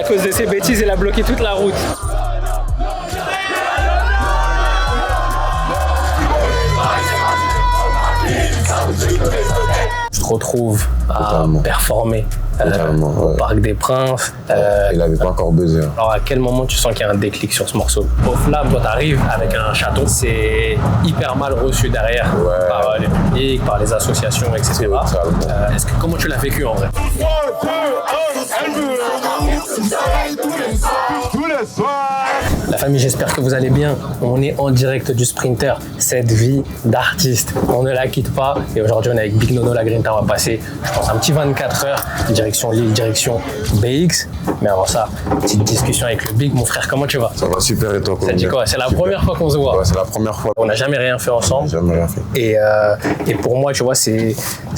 cause de ses bêtises, il a bloqué toute la route. Tu te retrouves à performer au Parc des Princes. Il n'avait pas encore buzzé. Hein. Alors à quel moment tu sens qu'il y a un déclic sur ce morceau? Au Flam, quand tu arrives avec un chaton, c'est hyper mal reçu derrière par les publics, par les associations, etc. Comment tu l'as vécu en vrai? La famille, j'espère que vous allez bien. On est en direct du Sprinter. Cette vie d'artiste, on ne la quitte pas. Et aujourd'hui, on est avec Big Nono, la Grinta. On va passer, je pense, un petit 24 heures, direction Lille, direction BX. Mais avant ça, petite discussion avec le Big. Mon frère, comment tu vas? Ça va super et toi? Ça dit quoi? C'est la première fois qu'on se voit. Ouais, c'est la première fois. On n'a jamais rien fait ensemble. Jamais rien fait. Et pour moi, tu vois, c'est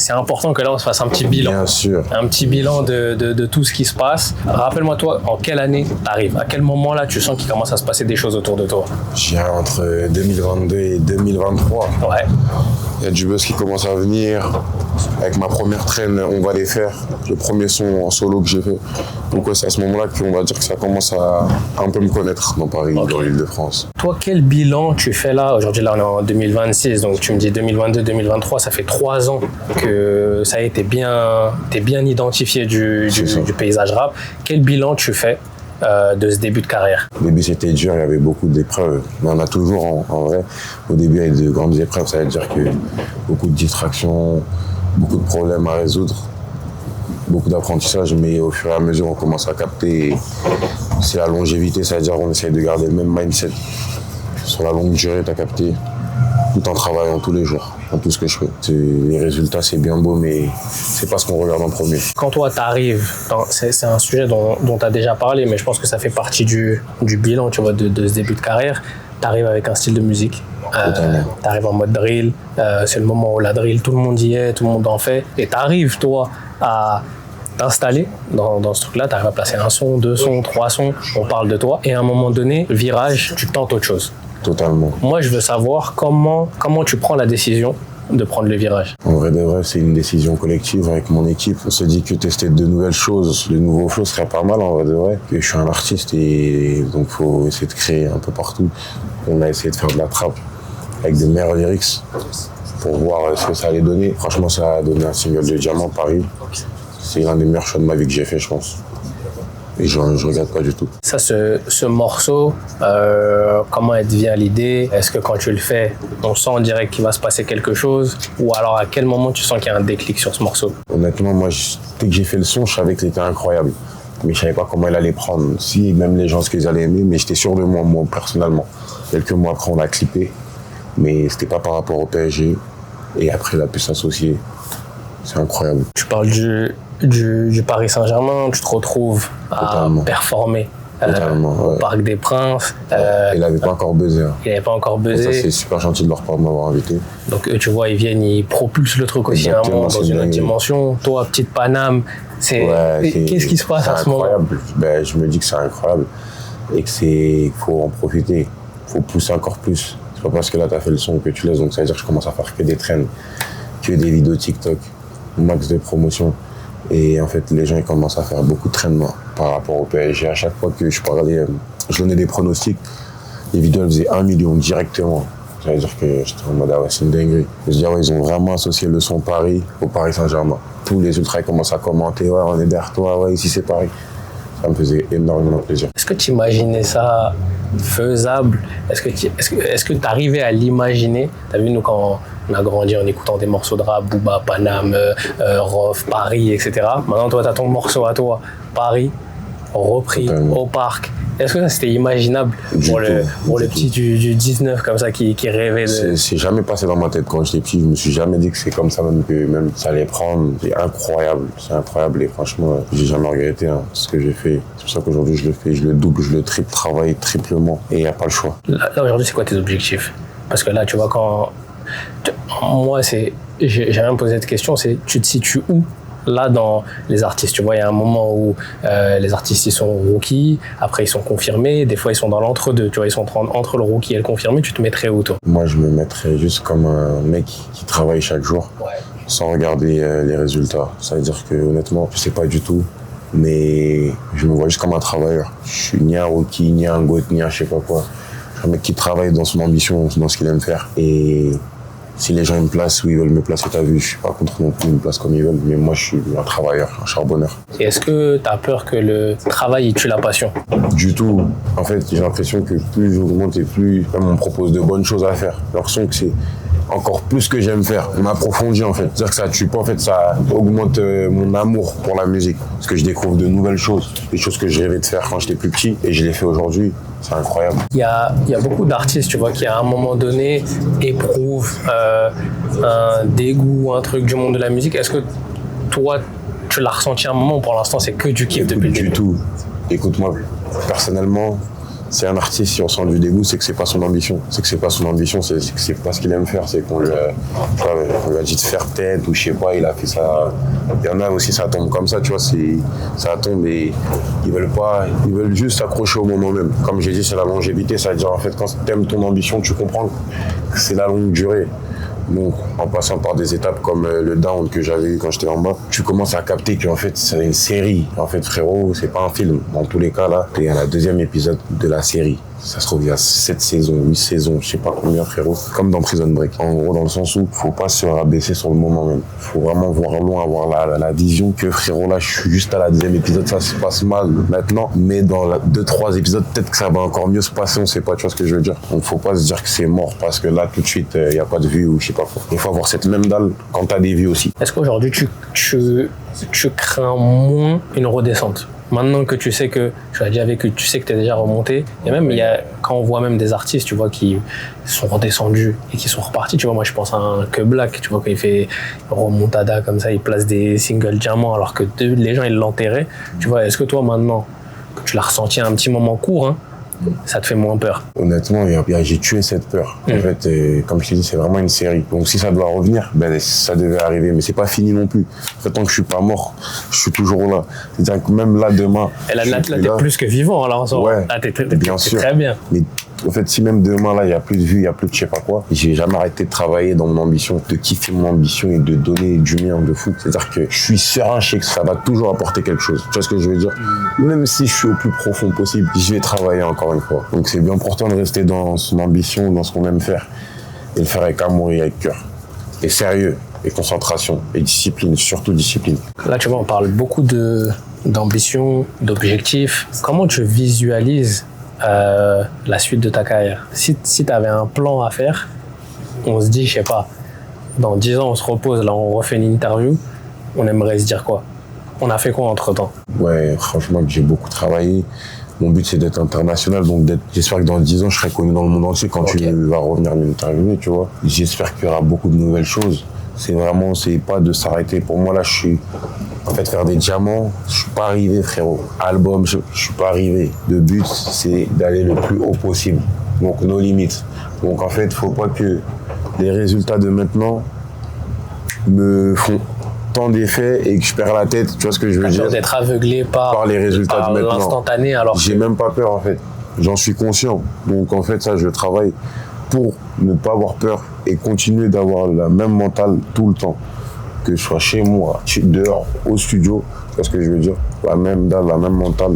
important que là, on se fasse un petit bilan. Bien sûr. Un petit bilan de tout ce qui se passe. Rappelle-moi, toi, en quelle année t'arrives? À quel moment là tu sens qu'il commence à se passer des choses autour de toi? J'ai entre 2022 et 2023. Ouais. Il y a du buzz qui commence à venir. Avec ma première traîne, on va les faire. Le premier son en solo que j'ai fait. Donc ouais, c'est à ce moment-là qu'on va dire que ça commence à un peu me connaître dans Paris, dans l'Île-de-France. Toi, quel bilan tu fais là? Aujourd'hui, là, on est en 2026, donc tu me dis 2022-2023, ça fait 3 ans que ça a été t'es bien identifié du paysage rap. Quel bilan tu fais de ce début de carrière? Au début, c'était dur, il y avait beaucoup d'épreuves. Mais on a toujours, en vrai, au début, il y a de grandes épreuves. Ça veut dire que beaucoup de distractions, beaucoup de problèmes à résoudre, beaucoup d'apprentissage. Mais au fur et à mesure, on commence à capter. C'est la longévité, ça veut dire qu'on essaie de garder le même mindset. Sur la longue durée, tu as capté, tout en travaillant tous les jours, dans tout ce que je fais. Les résultats, c'est bien beau, mais c'est pas ce qu'on regarde en premier. Quand toi, tu arrives, c'est un sujet dont tu as déjà parlé, mais je pense que ça fait partie du bilan, tu vois, de ce début de carrière. Tu arrives avec un style de musique, tu arrives en mode drill, c'est le moment où la drill, tout le monde y est, tout le monde en fait, et tu arrives, toi, à t'installer dans ce truc-là, tu arrives à placer un son, 2 sons, 3 sons, on parle de toi, et à un moment donné, virage, tu tentes autre chose. Totalement. Moi, je veux savoir comment tu prends la décision de prendre le virage. En vrai de vrai, c'est une décision collective avec mon équipe. On se dit que tester de nouvelles choses, de nouveaux flows serait pas mal en vrai de vrai. Que je suis un artiste et donc faut essayer de créer un peu partout. On a essayé de faire de la trappe avec de meilleurs lyrics pour voir ce que ça allait donner. Franchement, ça a donné un single de Diamant Paris. C'est l'un des meilleurs choix de ma vie que j'ai fait, je pense. Et je regrette pas du tout. Ça, ce morceau, comment elle devient l'idée? Est-ce que quand tu le fais, on sent en direct qu'il va se passer quelque chose? Ou alors à quel moment tu sens qu'il y a un déclic sur ce morceau? Honnêtement, moi, dès que j'ai fait le son, je savais que c'était incroyable. Mais je savais pas comment il allait prendre. Si, même les gens, ce qu'ils allaient aimer, mais j'étais sûr de moi personnellement. Quelques mois après, on l'a clippé. Mais c'était pas par rapport au PSG. Et après, il a pu s'associer. C'est incroyable. Tu parles du Paris Saint-Germain, tu te retrouves à performer au Parc des Princes. Il n'avait pas encore buzzé. Hein. Il n'avait pas encore buzzé. Ça, c'est super gentil de leur part de m'avoir invité. Donc eux, tu vois, ils viennent, ils propulsent le truc aussi à un moment dans une autre dimension. Toi, petite Paname, qu'est-ce qui se passe à ce moment? Ben, je me dis que c'est incroyable et qu'il faut en profiter. Il faut pousser encore plus. C'est pas parce que là, tu as fait le son que tu laisses. Donc ça veut dire que je commence à faire que des trends, que des vidéos TikTok, max de promotion. Et en fait, les gens ils commencent à faire beaucoup de traînements par rapport au PSG. À chaque fois que je parlais, je donnais des pronostics, les vidéos elles faisaient 1 million directement. Ça veut dire que j'étais en mode, ah ouais, c'est une dinguerie. Je veux dire, ouais, ils ont vraiment associé le son Paris au Paris Saint-Germain. Tous les ultras commencent à commenter, ouais, on est derrière toi, ouais, ici c'est Paris. Ça me faisait énormément plaisir. Est-ce que tu imaginais ça faisable? Est-ce que tu arrivais à l'imaginer? Tu as vu, nous, quand on a grandi en écoutant des morceaux de rap, Booba, Paname, Rof, Paris, etc. Maintenant, toi, tu as ton morceau à toi, Paris, repris au parc. Est-ce que ça, c'était imaginable pour le petit du 19 comme ça qui rêvait de... C'est jamais passé dans ma tête quand j'étais petit. Je me suis jamais dit que c'est comme ça même que même ça allait prendre. C'est incroyable et franchement, j'ai jamais regretté ce que j'ai fait. C'est pour ça qu'aujourd'hui, je le fais, je le double, je le triple, travaille triplement et il n'y a pas le choix. Là aujourd'hui, c'est quoi tes objectifs? Parce que là, tu vois, moi, j'ai même posé cette question, c'est tu te situes où? Là, dans les artistes, tu vois, il y a un moment où les artistes, ils sont rookies, après ils sont confirmés, des fois ils sont dans l'entre-deux, tu vois, ils sont entre le rookie et le confirmé, tu te mettrais où, toi? Moi, je me mettrais juste comme un mec qui travaille chaque jour, sans regarder les résultats. Ça veut dire que, honnêtement, je sais pas du tout, mais je me vois vois juste comme un travailleur. Je suis ni un rookie, ni un goat, ni un je sais pas quoi. Je suis un mec qui travaille dans son ambition, dans ce qu'il aime faire. Et si les gens me placent où ils veulent me placer, t'as vu, je suis pas contre non plus, ils me placent comme ils veulent. Mais moi, je suis un travailleur, un charbonneur. Et est-ce que tu as peur que le travail il tue la passion? Du tout. En fait, j'ai l'impression que plus j'augmente et plus même on me propose de bonnes choses à faire. J'ai l'impression que c'est encore plus ce que j'aime faire. On m'approfondit en fait. C'est-à-dire que ça tue pas, en fait, ça augmente mon amour pour la musique. Parce que je découvre de nouvelles choses, des choses que je rêvais de faire quand j'étais plus petit et je les fais aujourd'hui. C'est incroyable. Il y a beaucoup d'artistes, tu vois, qui à un moment donné éprouvent un dégoût, un truc du monde de la musique. Est-ce que toi, tu l'as ressenti à un moment ou pour l'instant c'est que du kiff depuis le début? Du tout. Écoute-moi, personnellement, si un artiste, si on sent du dégoût, c'est que c'est pas son ambition. C'est que c'est pas son ambition, c'est que c'est pas ce qu'il aime faire. C'est qu'on lui a dit de faire peut-être, ou je sais pas, il a fait ça. Il y en a aussi, ça tombe comme ça, tu vois, ça tombe et ils veulent juste s'accrocher au moment même. Comme j'ai dit, c'est la longévité, ça veut dire en fait, quand t'aimes ton ambition, tu comprends que c'est la longue durée. Donc, en passant par des étapes comme le down que j'avais eu quand j'étais en bas, tu commences à capter qu'en fait, c'est une série. En fait, frérot, c'est pas un film. Dans tous les cas, là, il y a le deuxième épisode de la série. Ça se trouve, il y a 7 saisons, 8 saisons, je sais pas combien, frérot. Comme dans Prison Break. En gros, dans le sens où faut pas se rabaisser sur le moment même. Faut vraiment voir loin, avoir la vision que, frérot, là, je suis juste à la deuxième épisode, ça se passe mal maintenant. Mais dans 2-3 épisodes, peut-être que ça va encore mieux se passer, on sait pas, tu vois ce que je veux dire. Donc, faut pas se dire que c'est mort parce que là, tout de suite, il y a pas de vue ou je sais pas quoi. Il faut avoir cette même dalle quand t'as des vues aussi. Est-ce qu'aujourd'hui, tu crains moins une redescente? Maintenant que tu sais que tu as déjà vécu, tu sais que tu es déjà remonté, et même quand on voit même des artistes, tu vois, qui sont redescendus et qui sont repartis, tu vois, moi je pense à un Que Black, tu vois, quand il fait remontada comme ça, il place des singles diamants alors que les gens ils l'enterraient, tu vois, est-ce que toi maintenant, que tu l'as ressenti à un petit moment court, hein, ça te fait moins peur? Honnêtement, j'ai tué cette peur. En fait, comme je t'ai dit, c'est vraiment une série. Donc si ça doit revenir, ben ça devait arriver. Mais c'est pas fini non plus. En fait, tant que je suis pas mort, je suis toujours là. C'est-à-dire que même là, demain... Et là t'es plus que vivant, alors en soi. Ouais, là, t'es bien sûr. Très bien. Mais en fait, si même demain, là, il n'y a plus de vue, il n'y a plus de je sais pas quoi, j'ai jamais arrêté de travailler dans mon ambition, de kiffer mon ambition et de donner du mien de fou. C'est-à-dire que je suis serein, je sais que ça va toujours apporter quelque chose. Tu vois ce que je veux dire? Même si je suis au plus profond possible, je vais travailler encore une fois. Donc c'est bien important de rester dans son ambition, dans ce qu'on aime faire, et le faire avec amour et avec cœur. Et sérieux, et concentration, et discipline, surtout discipline. Là, tu vois, on parle beaucoup d'ambition, d'objectifs. Comment tu visualises la suite de ta carrière? Si tu avais un plan à faire, on se dit, je sais pas, dans 10 ans, on se repose, là, on refait une interview, on aimerait se dire quoi? On a fait quoi entre-temps? Ouais, franchement, j'ai beaucoup travaillé. Mon but, c'est d'être international, donc j'espère que dans 10 ans, je serai connu dans le monde entier quand tu vas revenir m'interviewer, tu vois. J'espère qu'il y aura beaucoup de nouvelles choses. C'est pas de s'arrêter. Pour moi, là, en fait, faire des diamants, je suis pas arrivé, frérot. Album, je suis pas arrivé. Le but, c'est d'aller le plus haut possible. Donc, nos limites. Donc, en fait, faut pas que les résultats de maintenant me font tant d'effets et que je perds la tête. Tu vois ce que je veux dire? D'être aveuglé par les résultats de maintenant. L'instantané, alors j'ai même pas peur, en fait. J'en suis conscient. Donc, en fait, ça, je travaille pour ne pas avoir peur et continuer d'avoir la même mentale tout le temps. Que je sois chez moi, dehors, au studio, c'est ce que je veux dire, la même dalle, la même mentale.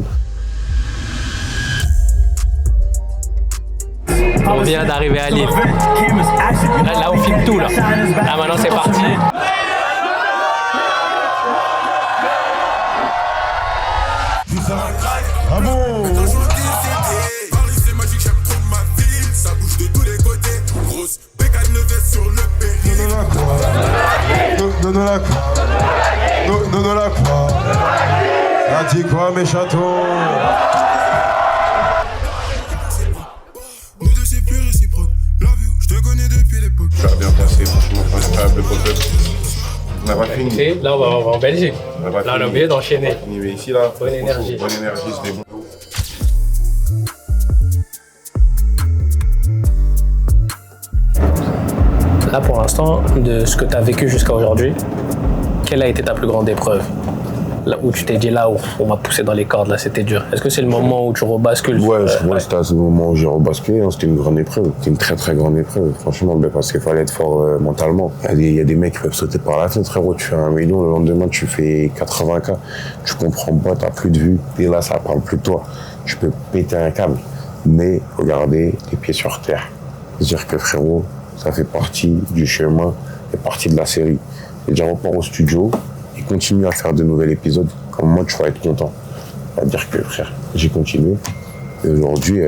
On vient d'arriver à Lille. Là, on filme tout, là. Là, maintenant, c'est parti. Non, la quoi? Ça dit quoi, mes chatons? Nous deux, c'est plus réciproque. Love you, je te connais depuis l'époque. Ça a bien passé, franchement, incroyable, pote. On n'a pas fini. Là, on va en Belgique. Là, on a oublié d'enchaîner. On est ici, là. Bonne énergie. Bonne énergie, c'était bon. Là, pour l'instant, de ce que tu as vécu jusqu'à aujourd'hui, quelle a été ta plus grande épreuve? là où tu t'es dit là où on m'a poussé dans les cordes, là c'était dur? Est-ce que c'est le moment où tu rebascules? Ouais, c'était à ce moment où j'ai rebasculé. Hein, c'était une grande épreuve. C'était une très très grande épreuve, franchement, parce qu'il fallait être fort mentalement. Il y a des mecs qui peuvent sauter par la fenêtre, frérot. Tu fais 1 million, le lendemain tu fais 80K. Tu comprends pas, t'as plus de vue. Et là, ça parle plus de toi. Tu peux péter un câble. Mais regardez, les pieds sur terre. C'est-à-dire que frérot, ça fait partie du chemin, c'est partie de la série. C'est-à-dire, on repart au studio et continue à faire de nouveaux épisodes. Comme moi, tu vas être content. C'est-à-dire que frère, j'ai continué. Et aujourd'hui,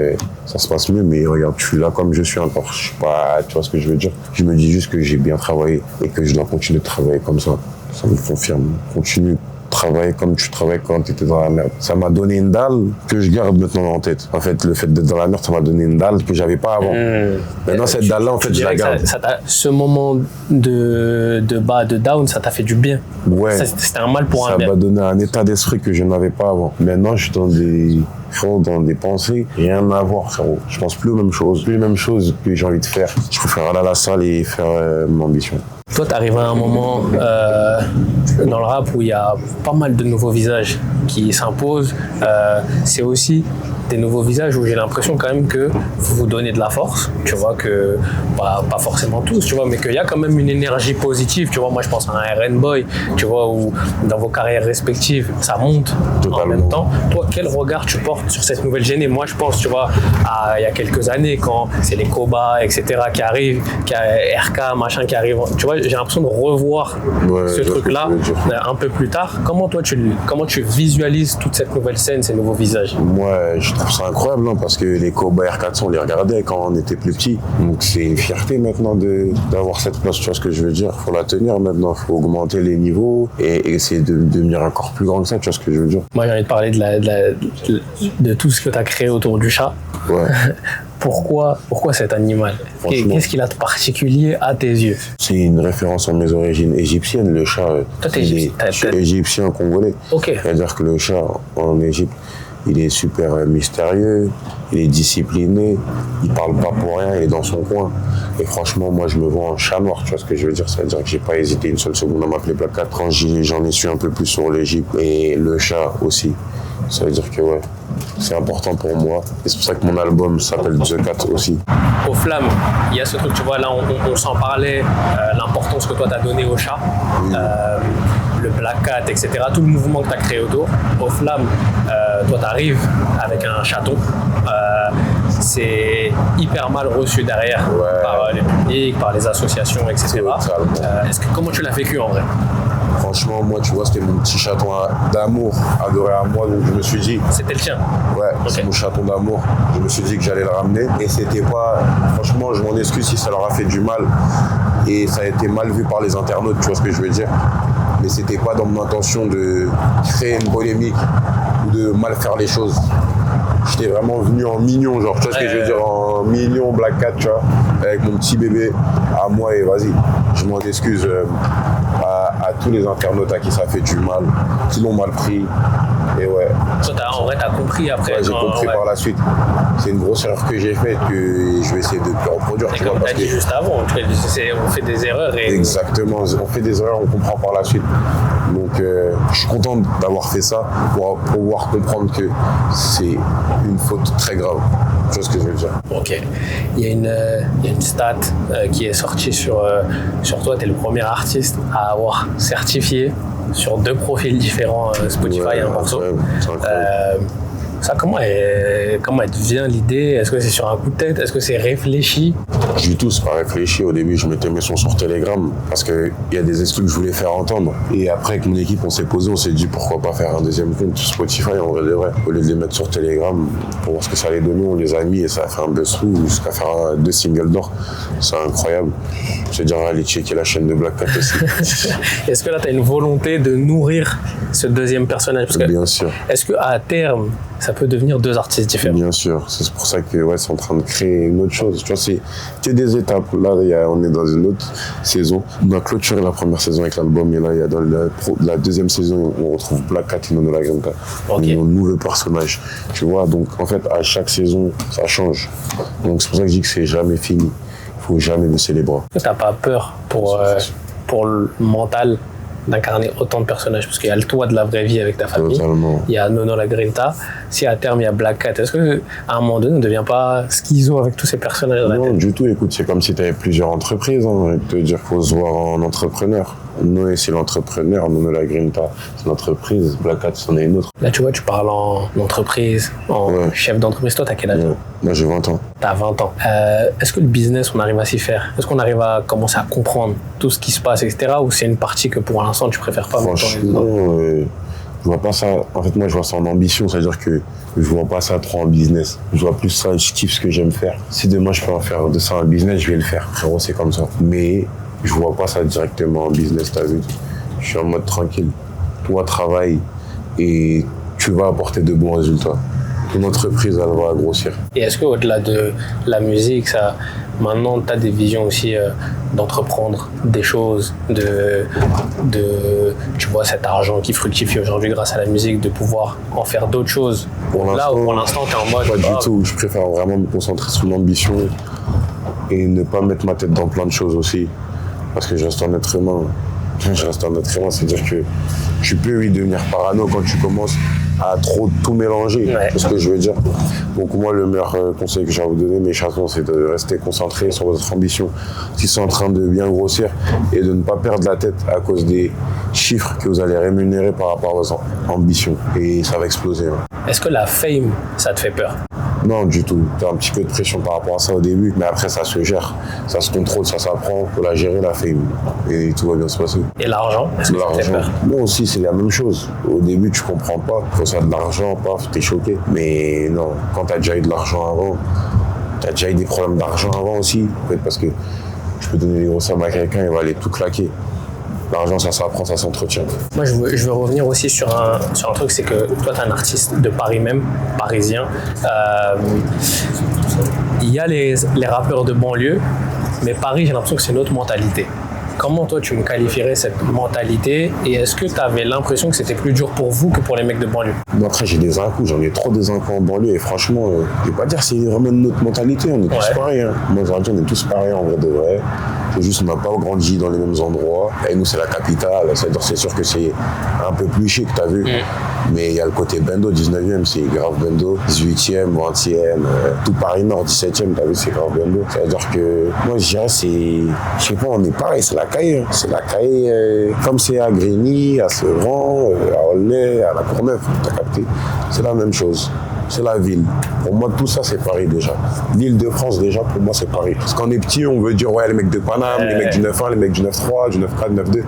ça se passe mieux, mais regarde, je suis là comme je suis encore. Je suis pas, tu vois ce que je veux dire? Je me dis juste que j'ai bien travaillé et que je dois continuer de travailler comme ça. Ça me confirme. Continue. Travailler comme tu travailles quand tu étais dans la merde. Ça m'a donné une dalle que je garde maintenant en tête. En fait, le fait d'être dans la merde, ça m'a donné une dalle que j'avais pas avant. Maintenant, cette dalle-là, en fait, je la garde. Ce moment de bas, de down, ça t'a fait du bien. Ouais. C'était un mal pour un bien. Ça m'a donné un état d'esprit que je n'avais pas avant. Maintenant, je suis dans des pensées, rien à voir, frérot. Je pense plus aux mêmes choses, plus les mêmes choses que j'ai envie de faire. Je préfère aller à la salle et faire mon ambition. Toi, t'arrives à un moment dans le rap où il y a pas mal de nouveaux visages qui s'imposent. C'est aussi des nouveaux visages où j'ai l'impression quand même que vous vous donnez de la force. Tu vois que, pas forcément tous, tu vois, mais qu'il y a quand même une énergie positive. Tu vois, moi je pense à un RN Boy, tu vois, où dans vos carrières respectives, ça monte en même temps. Toi, quel regard tu portes sur cette nouvelle géné? Moi, je pense, tu vois, à il y a quelques années, quand c'est les Koba, etc., qui arrivent, qu'il y a RK, machin, qui arrive. Tu vois, j'ai l'impression de revoir ce truc-là un peu plus tard. Comment tu visualises toute cette nouvelle scène, ces nouveaux visages? Moi, je trouve ça incroyable, hein, parce que les Koba R400, on les regardait quand on était plus petits. Donc c'est une fierté maintenant d'avoir cette place, tu vois ce que je veux dire. Faut la tenir maintenant, faut augmenter les niveaux et essayer de devenir encore plus grand que ça, tu vois ce que je veux dire. Moi, j'ai envie de parler de tout ce que tu as créé autour du chat. Ouais. Pourquoi cet animal? Qu'est-ce qu'il a de particulier à tes yeux? C'est une référence à mes origines égyptiennes. Le chat, je suis égyptien congolais. Okay. C'est-à-dire que le chat en Égypte, il est super mystérieux, il est discipliné, il parle pas pour rien, il est dans son coin. Et franchement, moi, je me vois en chat noir, tu vois ce que je veux dire? C'est-à-dire que j'ai pas hésité une seule seconde à m'appeler Black Cat quand j'en ai su un peu plus sur l'Égypte et le chat aussi. Ça veut dire que ouais, c'est important pour moi. Et c'est pour ça que mon album s'appelle The Cat aussi. Aux Flammes, il y a ce truc, tu vois, là, on s'en parlait, l'importance que toi, t'as donné au chat. Oui. Le Black Cat, etc., tout le mouvement que tu as créé autour. Aux Flammes, toi, tu arrives avec un chaton. C'est hyper mal reçu derrière par les publics, par les associations, etc. Comment tu l'as vécu en vrai? Franchement, moi, tu vois, c'était mon petit chaton d'amour, adoré à moi, donc je me suis dit... C'était le tien? Ouais, okay. C'est mon chaton d'amour. Je me suis dit que j'allais le ramener. Et c'était pas... Franchement, je m'en excuse si ça leur a fait du mal. Et ça a été mal vu par les internautes, tu vois ce que je veux dire? Mais c'était pas dans mon intention de créer une polémique ou de mal faire les choses. J'étais vraiment venu en mignon, genre, tu vois ce que je veux dire, en mignon Black Cat, tu vois, avec mon petit bébé à moi, et vas-y, je m'en excuse à tous les internautes à qui ça fait du mal, qui l'ont mal pris, et ouais. En vrai, t'as compris après? Ouais, j'ai compris par la suite. C'est une grosse erreur que j'ai faite, que je vais essayer de ne plus reproduire, tu vois. Comme t'as dit juste avant, on fait des erreurs et... Exactement, on fait des erreurs, on comprend par la suite. Donc, je suis content d'avoir fait ça pour pouvoir comprendre que c'est une faute très grave. Tu vois ce que je veux dire? Ok. Il y a une stat qui est sortie sur toi. Tu es le premier artiste à avoir certifié sur 2 profils différents Spotify un morceau. Ça, comment elle vient l'idée? Est-ce que c'est sur un coup de tête? Est-ce que c'est réfléchi? Du tout, c'est pas réfléchi. Au début, je mettais mes sons sur Telegram parce qu'il y a des exclus que je voulais faire entendre. Et après, avec mon équipe, on s'est posé, on s'est dit pourquoi pas faire un deuxième compte sur Spotify en vrai de vrai. Au lieu de les mettre sur Telegram pour voir ce que ça allait donner, on les a mis et ça a fait un buzz fou jusqu'à faire 2 singles d'or. C'est incroyable. Je vais dire, allez checker la chaîne de Black Cat aussi. Est-ce que là, tu as une volonté de nourrir ce deuxième personnage? Parce que, bien sûr. Est-ce qu'à terme, ça peut devenir 2 artistes différents? Bien sûr, c'est pour ça que c'est en train de créer une autre chose. Tu vois, c'est des étapes. Là, on est dans une autre saison. On a clôturé la première saison avec l'album et là, il y a dans la deuxième saison, on retrouve Black Cat et Nono La Grinta. Okay. Un nouveau personnage. Tu vois, donc en fait, à chaque saison, ça change. Donc c'est pour ça que je dis que c'est jamais fini. Il faut jamais baisser les bras. T'as pas peur pour le mental d'incarner autant de personnages? Parce qu'il y a le toi de la vraie vie avec ta famille. Totalement. Il y a Nono la Grinta. Si à terme il y a Black Cat, est-ce que à un moment donné, on ne devient pas schizo avec tous ces personnages dans la Non, tête? du tout. Écoute, c'est comme si tu avais plusieurs entreprises. Hein. Te dire qu'il faut se voir en entrepreneur. Noé, c'est l'entrepreneur. Nono la Grinta, c'est l'entreprise. Black Cat, c'en est une autre. Là, tu vois, tu parles en entreprise, en chef d'entreprise. Toi, t'as quel âge? Ouais. Moi, j'ai 20 ans. T'as 20 ans. Est-ce que le business, on arrive à s'y faire? Est-ce qu'on arrive à commencer à comprendre tout ce qui se passe, etc. Ou c'est une partie que pour l'instant, tu préfères pas mettre dans les Franchement, je vois pas ça. En fait, moi, je vois ça en ambition. C'est-à-dire que je vois pas ça trop en business. Je vois plus ça, je kiffe ce que j'aime faire. Si demain, je peux en faire de ça un business, je vais le faire. Frérot, c'est comme ça. Mais je vois pas ça directement en business, t'as vu. Je suis en mode tranquille. Toi, travaille et tu vas apporter de bons résultats. Ton entreprise, elle va grossir. Et est-ce qu'au-delà de la musique, ça, maintenant, tu as des visions aussi d'entreprendre des choses, tu vois, cet argent qui fructifie aujourd'hui grâce à la musique, de pouvoir en faire d'autres choses? Pour l'instant, tu es en mode... Pas du tout. Je préfère vraiment me concentrer sur l'ambition et ne pas mettre ma tête dans plein de choses aussi. Parce que je reste un être humain. C'est-à-dire que tu peux devenir parano quand tu commences à trop tout mélanger. Ouais. C'est ce que je veux dire. Donc moi, le meilleur conseil que j'ai à vous donner, mes chansons, c'est de rester concentré sur votre ambition. Si c'est en train de bien grossir et de ne pas perdre la tête à cause des chiffres que vous allez rémunérer par rapport à votre ambition. Et ça va exploser. Hein. Est-ce que la fame, ça te fait peur? Non, du tout. Tu as un petit peu de pression par rapport à ça au début, mais après, ça se gère. Ça se contrôle, ça s'apprend. Il faut la gérer, la fame. Et tout va bien se passer. Et l'argent, est-ce que ça te fait peur? Moi aussi, c'est la même chose. Au début, tu comprends pas. Quand ça a de l'argent, paf, t'es choqué. Mais non, quand t'as déjà eu de l'argent avant, t'as déjà eu des problèmes d'argent avant aussi. Peut-être parce que je peux donner des grosses sommes à quelqu'un, il va aller tout claquer. L'argent, ça s'apprend, ça s'entretient. Moi, je veux revenir aussi sur un truc, c'est que toi, tu es un artiste de Paris même, parisien. Il y a les rappeurs de banlieue, mais Paris, j'ai l'impression que c'est une autre mentalité. Comment toi, tu me qualifierais cette mentalité? Et est-ce que tu avais l'impression que c'était plus dur pour vous que pour les mecs de banlieue? Moi, après, j'ai des incous, j'en ai trop des incous en banlieue. Et franchement, je vais pas dire que c'est vraiment notre mentalité, on est tous pareils. Hein. Moi, aujourd'hui, on est tous pareils en vrai de vrai. C'est juste qu'on n'a pas grandi dans les mêmes endroits. Et nous, c'est la capitale. C'est-à-dire, c'est sûr que c'est un peu plus chic, t'as vu. Mais il y a le côté Bendo, 19e, c'est grave Bendo. 18e, 20e, tout Paris Nord, 17e, t'as vu, c'est grave Bendo. C'est-à-dire que moi, je dirais, je sais pas, on est pareil, c'est la caille. Hein. C'est la caille, comme c'est à Grigny, à Sevran, à Aulnay, à La Courneuve, t'as capté. C'est la même chose. C'est la ville. Pour moi, tout ça, c'est Paris déjà. L'Île-de-France, déjà, pour moi, c'est Paris. Parce qu'on est petit, on veut dire, ouais, les mecs de Paname, les mecs du 9-1, les mecs du 9-3, du 9-4, du 9-2.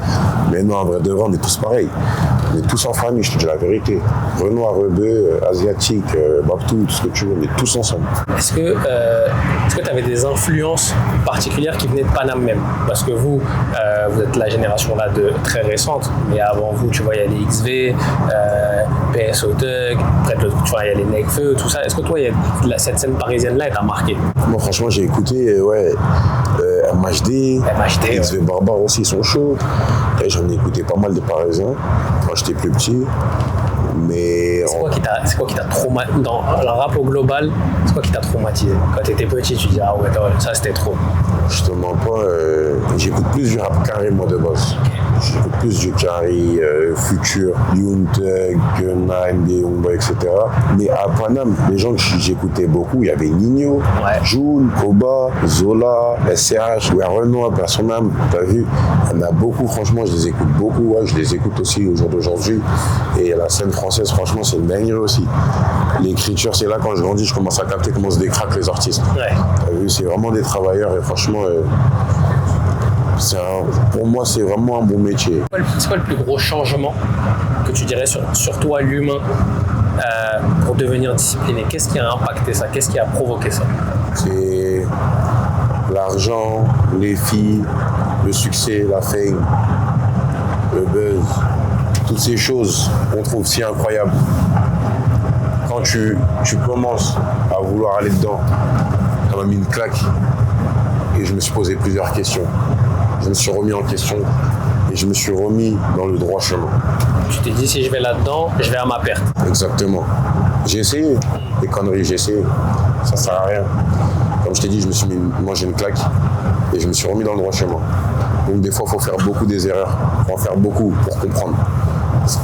Mais non, en vrai de vrai, on est tous pareils. On est tous en famille, je te dis la vérité. Renoir, Rebeu, Asiatique, Babtou, tout ce que tu veux, on est tous ensemble. Est-ce que tu avais des influences particulières qui venaient de Paname même? Parce que vous êtes la génération là très récente, mais avant vous, tu vois, il y a les XV, PSO Thug, tu vois, il y a les Nekfeu, tout ça. Est-ce que toi, cette scène parisienne-là, elle t'a marqué? Moi, franchement, j'ai écouté, MHD, XV Barbare aussi, ils sont chauds. Et j'en ai écouté pas mal de Parisiens quand j'étais plus petit. Mais c'est quoi qui t'a traumatisé dans le rap au global? C'est quoi qui t'a traumatisé? Quand t'étais petit, tu dis ah ouais, ça c'était trop. Justement pas, j'écoute plus du rap carré moi de base. J'écoute plus du carré, Future, Young Thug, Nine, des Young Boy, etc. Mais à Paname, les gens que j'écoutais beaucoup, il y avait Nino, Jul, Koba, Zola, SCH, Renoir, Personnam, t'as vu? Il y en a beaucoup, franchement, je les écoute beaucoup. Ouais, je les écoute aussi au jour d'aujourd'hui. Et la scène française, franchement, c'est une dinguerie aussi. L'écriture, c'est là quand je grandis, je commence à capter comment se décraquent les artistes. Ouais. T'as vu, c'est vraiment des travailleurs et franchement, pour moi, c'est vraiment un bon métier. C'est quoi le plus gros changement que tu dirais sur toi, l'humain, pour devenir discipliné? Qu'est-ce qui a impacté ça? Qu'est-ce qui a provoqué ça? C'est l'argent, les filles, le succès, la fame, le buzz. Toutes ces choses qu'on trouve si incroyables. Quand tu commences à vouloir aller dedans, ça m'a mis une claque et je me suis posé plusieurs questions. Je me suis remis en question et je me suis remis dans le droit chemin. Tu t'es dit si je vais là-dedans, je vais à ma perte. Exactement. J'ai essayé des conneries, j'ai essayé. Ça sert à rien. Comme je t'ai dit, je me suis mangé une claque et je me suis remis dans le droit chemin. Donc des fois, il faut faire beaucoup des erreurs. Il faut en faire beaucoup pour comprendre.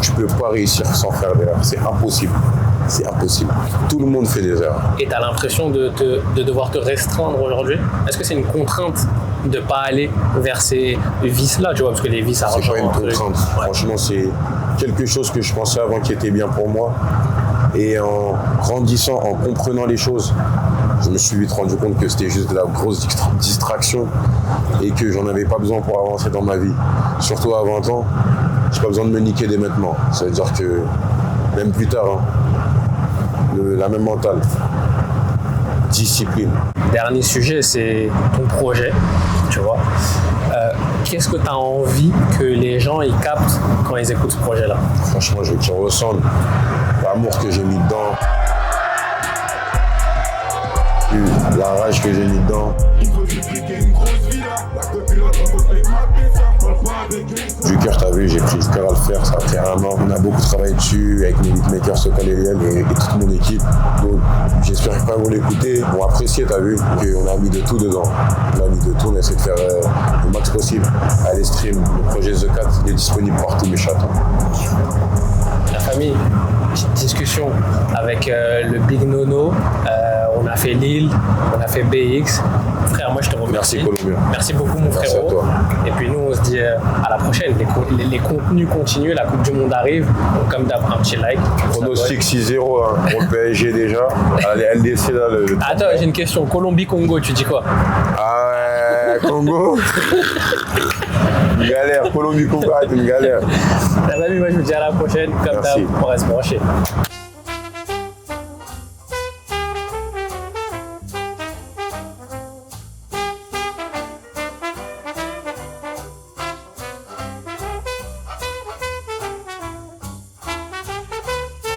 Tu peux pas réussir sans faire d'erreurs. C'est impossible. C'est impossible. Tout le monde fait des erreurs. Et tu as l'impression de devoir te restreindre aujourd'hui? Est-ce que c'est une contrainte de ne pas aller vers ces vices-là, tu vois, parce que les vices, ça C'est pas une rejoint un truc. contrainte. Ouais. Franchement, c'est quelque chose que je pensais avant qui était bien pour moi. Et en grandissant, en comprenant les choses, je me suis vite rendu compte que c'était juste de la grosse distraction et que j'en avais pas besoin pour avancer dans ma vie. Surtout à 20 ans, j'ai pas besoin de me niquer dès maintenant. Ça veut dire que même plus tard, la même mentale. Discipline. Dernier sujet, c'est ton projet, tu vois. Qu'est-ce que tu as envie que les gens ils captent quand ils écoutent ce projet-là? Franchement, je veux qu'ils ressentent l'amour que j'ai mis dedans, la rage que j'ai mis dedans. Du cœur, t'as vu, j'ai pris le cœur à le faire, ça a pris 1 an. On a beaucoup travaillé dessus avec mes beatmakers, Sokal et toute mon équipe. Donc j'espère que quand vous l'écoutez, vont apprécier, t'as vu, qu'on a mis de tout dedans. On a mis de tout, on essaie de faire le max possible. Allez stream, le projet The Cat, il est disponible partout, mes chatons. La famille, petite discussion avec le Big Nono. On a fait Lille, on a fait BX. Frère, moi je te remercie. Merci Colombien. Merci beaucoup mon Merci frérot. à toi. Et puis nous on se dit à la prochaine. Les contenus continuent, la Coupe du Monde arrive. Donc comme d'hab, un petit like. Pronostic 6-0 pour le PSG déjà. Allez, LDC là. Attends, j'ai une question. Colombie-Congo, tu dis quoi? Ah, Congo. Une galère. Colombie-Congo, une galère. La famille, moi je vous dis à la prochaine. Comme Merci. d'hab, on reste branché.